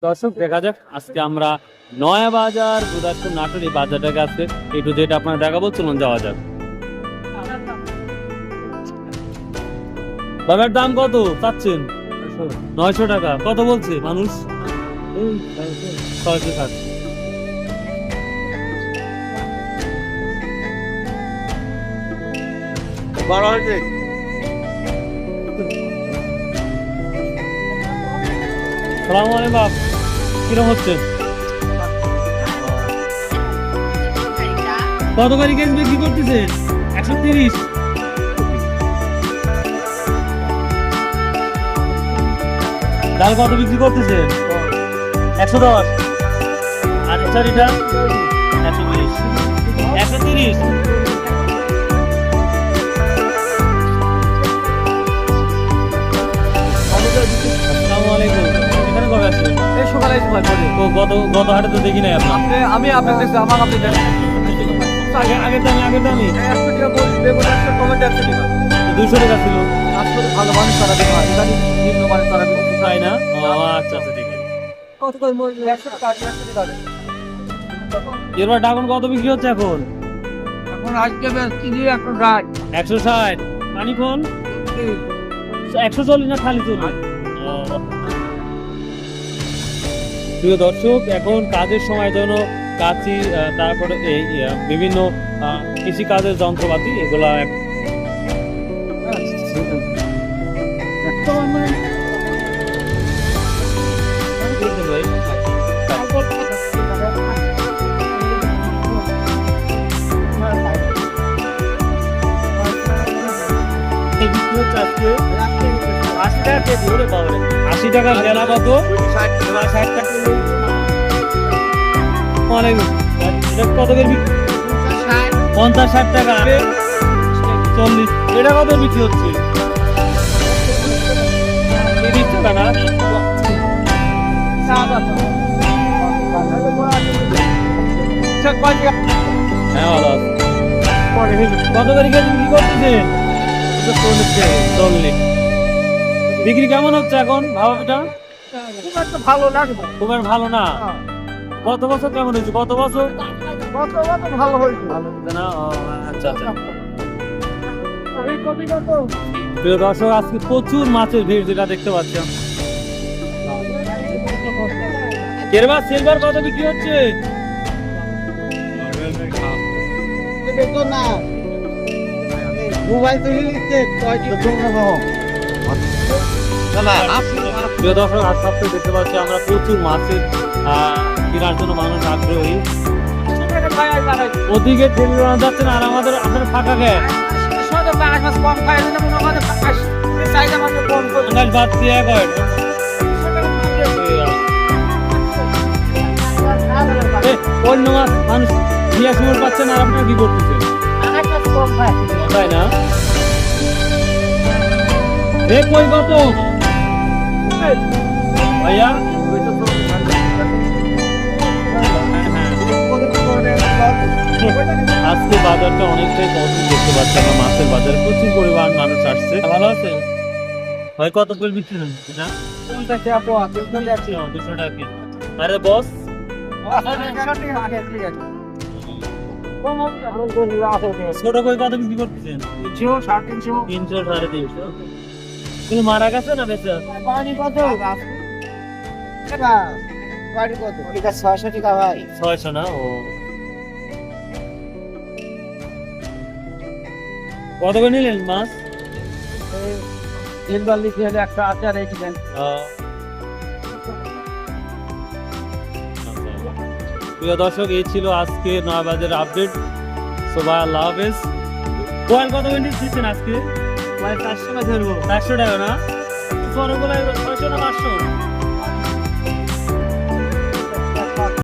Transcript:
দর্শক দেখা যাক আজকে আমরা নয়া বাজার গুদাসপুর নাটোর এই বাজারটাকে আজকে একটু যেটা আপনার দেখাবো, চলুন যাওয়া যাক। বাবার দাম কত চাচ্ছেন? 900 টাকা। কত বলছে মানুষ? 660। সালাম আলাইকুম বাপ, কিরকম হচ্ছে? কত করে কেজি বিক্রি করতেছে? 130। ডাল কত বিক্রি করতেছে? 110। আর চারিটা 120। 130। আসসালামু আলাইকুম। এখানে কবে আসলেন? এই সকালে এসে ভাই বলি। তো গত হাটে তো দেখি নাই আপনার। আমি আপনাকে দেখছি, আমার আপনি দেখেন। আগের দামি 100 টাকা বলি, বেগুন 100, টমেটো 100 টাকা। 200 টাকা ছিল। আসলে ভালো মানুষ সারা দিন হয়, জানি নিম্ন মানের সারা দিন। তাই না? ও আচ্ছা আচ্ছা, ঠিক আছে। কত করে মূল্য? 100 টাকা, 100 টাকা। এরপর ড্রাগন কত বিক্রি হচ্ছে এখন? এখন আজকে বেশ কিনি একটা গাছ। 160। পানি ফোন 140 না খালি চলবে? প্রিয় দর্শক, এখন কাজের সময় জন্য কাঁচি, তারপরে এই বিভিন্ন কৃষি কাজের যন্ত্রপাতি এগুলা আজকে 80 টাকা কেজি। ওরে বাবারে, 80 টাকা জেলা কত? 60 টাকা। এটা কত করে বিক্রি? 50-60 টাকা। 40। এটা কত বিক্রি হচ্ছে? 30 টাকা না? হ্যাঁ ভালো আছে। কত করে কেজি বিক্রি করতেছে? 40। বিক্রি কেমন হচ্ছে এখন ভাবাটা? খুব একটা ভালো লাগবে। খুব আর ভালো না। গত বছর কেমন হয়েছে? গত বছর কত ভালো হয়েছে। ভালো হচ্ছে না? ও, আচ্ছা আচ্ছা। এই কপিটা তো প্রিয় দর্শক, আজকে প্রচুর মাছের ভিড় যেটা দেখতে পাচ্ছেন। সিলভার কত বিক্রি হচ্ছে? দেখো না, মোবাইল তুলে নিচ্ছে প্রিয় দর্শক, আজ সপ্তাহে দেখতে পাচ্ছি আমরা প্রচুর মাছের কেনার জন্য মানুষ আগ্রহী। ওদিকে ঠেলে যাচ্ছে না, আর আপনার ফাঁকা খেয়ে বাদ দিয়ে অন্য মাছ মানুষ নিয়ে সময় পাচ্ছেন, আর আপনার কি করতেছেন? তাই না? কই কত ভাইয়া? আজকে বাজারটা অনেকটাই কঠিন দেখতে পাচ্ছি আমরা। মাছের বাজারে প্রচুর পরিমাণ মানুষ আসছে। ভালো আছে ভাই? কত করে বিক্রি হচ্ছে না? 200 টাকা। আরে বস, ছোট কই কত বিক্রি করতেছেন? 300, 350। তুমি মারা গেছে না বেঁচে আছে? 600 টাকা ভাই। 600 না? ও, কত করে নিলেন মাছ? একটা আছে আর এইটি দেন। প্রিয় দর্শক, এই ছিল আজকে নয়া বাজারের আপডেট। সো ভাই, আল্লাহ হাফেজ। কোয়াল কত করে দিচ্ছেন আজকে? 400 টাকা ধরবো। 400 টাকা না? 600 না 500?